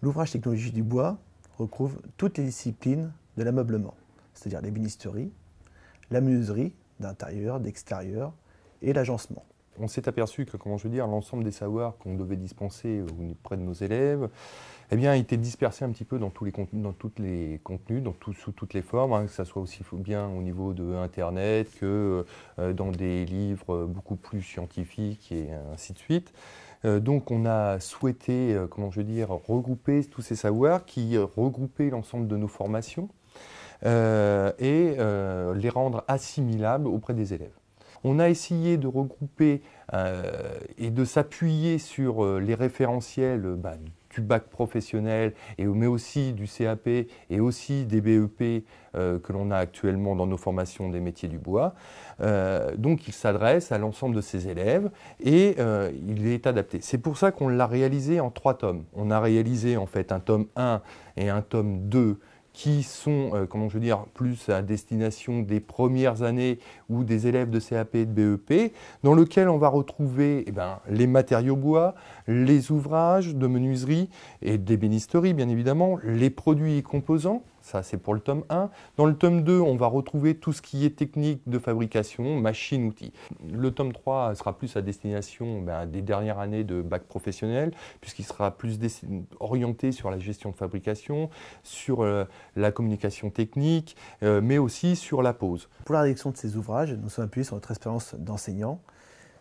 L'ouvrage Technologie du bois recouvre toutes les disciplines de l'ameublement, c'est-à-dire l'ébénisterie, la menuiserie d'intérieur, d'extérieur et l'agencement. On s'est aperçu que, l'ensemble des savoirs qu'on devait dispenser auprès de nos élèves, étaient dispersés un petit peu dans tous les contenus, sous toutes les formes, que ce soit aussi bien au niveau de Internet que dans des livres beaucoup plus scientifiques et ainsi de suite. Donc on a souhaité, regrouper tous ces savoirs qui regroupaient l'ensemble de nos formations et les rendre assimilables auprès des élèves. On a essayé de regrouper et de s'appuyer sur les référentiels du bac professionnel, mais aussi du CAP et aussi des BEP que l'on a actuellement dans nos formations des métiers du bois. Donc il s'adresse à l'ensemble de ces élèves et il est adapté. C'est pour ça qu'on l'a réalisé en 3 tomes. On a réalisé en fait un tome 1 et un tome 2 qui sont, plus à destination des premières années ou des élèves de CAP et de BEP, dans lequel on va retrouver les matériaux bois, les ouvrages de menuiserie et d'ébénisterie, bien évidemment, les produits et composants, ça c'est pour le tome 1. Dans le tome 2, on va retrouver tout ce qui est technique de fabrication, machines, outils. Le tome 3 sera plus à destination des dernières années de bac professionnel, puisqu'il sera plus orienté sur la gestion de fabrication, sur la communication technique, mais aussi sur la pose. Pour la rédaction de ces ouvrages, nous sommes appuyés sur notre expérience d'enseignant,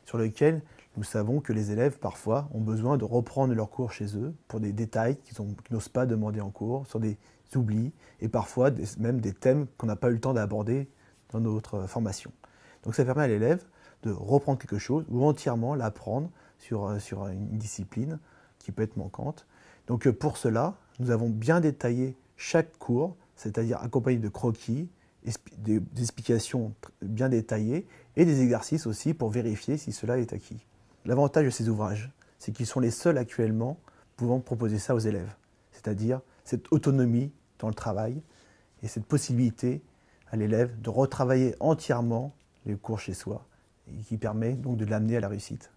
sur lequel nous savons que les élèves, parfois, ont besoin de reprendre leurs cours chez eux pour des détails qu'ils n'osent pas demander en cours, sur des oublis, et parfois même des thèmes qu'on n'a pas eu le temps d'aborder dans notre formation. Donc ça permet à l'élève de reprendre quelque chose ou entièrement l'apprendre sur une discipline qui peut être manquante. Donc pour cela, nous avons bien détaillé chaque cours, c'est-à-dire accompagné de croquis, des explications bien détaillées et des exercices aussi pour vérifier si cela est acquis. L'avantage de ces ouvrages, c'est qu'ils sont les seuls actuellement pouvant proposer ça aux élèves, c'est-à-dire cette autonomie dans le travail et cette possibilité à l'élève de retravailler entièrement les cours chez soi et qui permet donc de l'amener à la réussite.